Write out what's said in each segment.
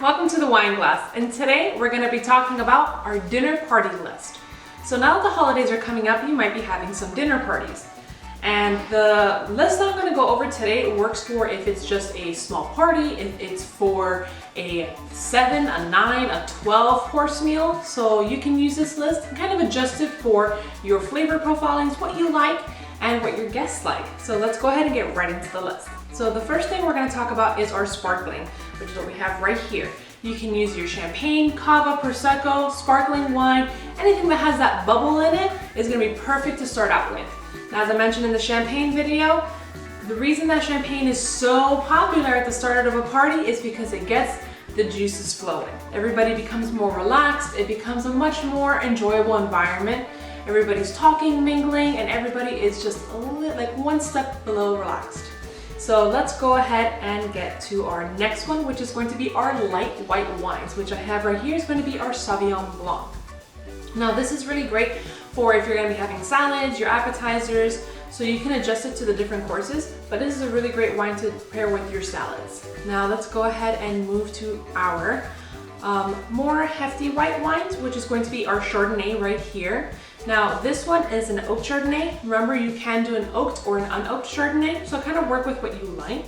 welcome to the Wine Glass, and today we're going to be talking about our dinner party list. So now that the holidays are coming up, you might be having some dinner parties. And the list that I'm going to go over today works for if it's just a small party, if it's for a 7, a 9, a 12 course meal. So you can use this list and kind of adjust it for your flavor profilings, what you like, and what your guests like. So let's go ahead and get right into the list. So the first thing we're going to talk about is our sparkling, which is what we have right here. You can use your champagne, cava, prosecco, sparkling wine, anything that has that bubble in it is going to be perfect to start out with. Now, as I mentioned in the champagne video, the reason that champagne is so popular at the start of a party is because it gets the juices flowing. Everybody becomes more relaxed, it becomes a much more enjoyable environment. Everybody's talking, mingling, and everybody is just a little, like one step below relaxed. So let's go ahead and get to our next one, which is going to be our light white wines, which I have right here is going to be our Sauvignon Blanc. Now this is really great for if you're going to be having salads, your appetizers, so you can adjust it to the different courses, but this is a really great wine to pair with your salads. Now let's go ahead and move to our more hefty white wines, which is going to be our Chardonnay right here. Now this one is an oak Chardonnay. Remember, you can do an oaked or an unoaked Chardonnay, so kind of work with what you like.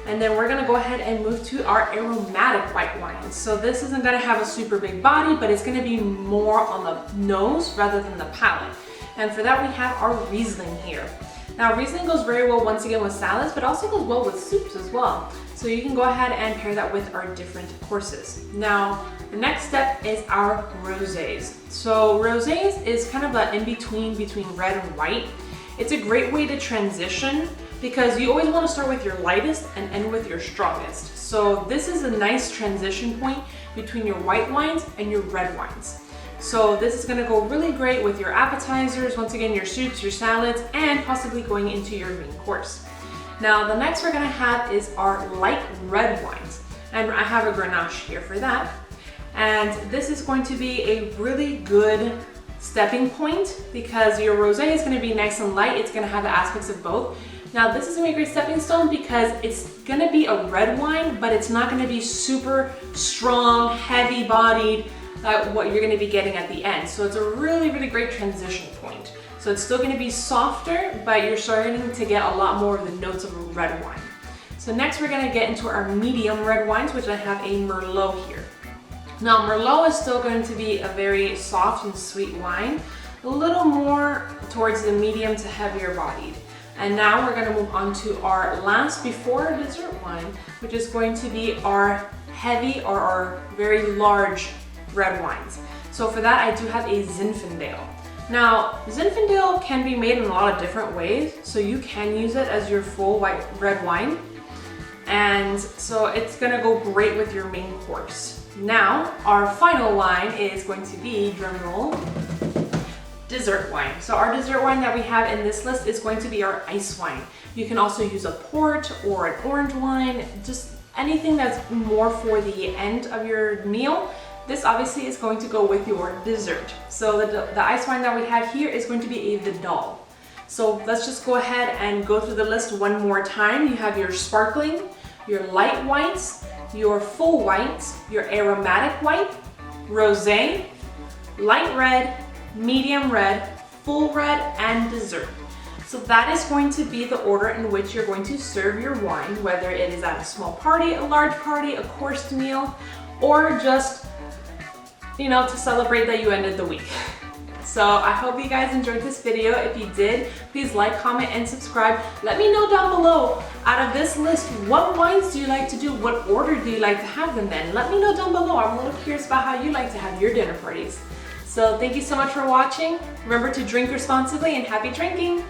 And then we're gonna go ahead and move to our aromatic white wines. So this isn't gonna have a super big body, but it's gonna be more on the nose rather than the palate. And for that we have our Riesling here. Now Riesling goes very well once again with salads, but also goes well with soups as well. So you can go ahead and pair that with our different courses. Now, the next step is our rosés. So rosés is kind of an in-between between red and white. It's a great way to transition because you always want to start with your lightest and end with your strongest. So this is a nice transition point between your white wines and your red wines. So this is going to go really great with your appetizers, once again your soups, your salads, and possibly going into your main course. Now the next we're going to have is our light red wines, and I have a Grenache here for that. And this is going to be a really good stepping point because your rosé is going to be nice and light. It's going to have the aspects of both. Now this is going to be a great stepping stone because it's going to be a red wine, but it's not going to be super strong, heavy bodied, what you're going to be getting at the end. So it's a really, really great transition point. So it's still going to be softer, but you're starting to get a lot more of the notes of a red wine. So next we're going to get into our medium red wines, which I have a Merlot here. Now Merlot is still going to be a very soft and sweet wine, a little more towards the medium to heavier bodied. And now we're going to move on to our last before dessert wine, which is going to be our heavy or our very large red wines. So for that I do have a Zinfandel. Now Zinfandel can be made in a lot of different ways, so you can use it as your full white red wine, and so it's going to go great with your main course. Now, our final wine is going to be, drumroll, dessert wine. So our dessert wine that we have in this list is going to be our ice wine. You can also use a port or an orange wine, just anything that's more for the end of your meal. This obviously is going to go with your dessert. So the ice wine that we have here is going to be a Vidal. So let's just go ahead and go through the list one more time. You have your sparkling, your light whites, your full whites, your aromatic white, rosé, light red, medium red, full red, and dessert. So that is going to be the order in which you're going to serve your wine, whether it is at a small party, a large party, a coursed meal, or just, to celebrate that you ended the week. So I hope you guys enjoyed this video. If you did, please like, comment, and subscribe. Let me know down below, out of this list, what wines do you like to do? What order do you like to have them in? Let me know down below. I'm a little curious about how you like to have your dinner parties. So thank you so much for watching. Remember to drink responsibly and happy drinking.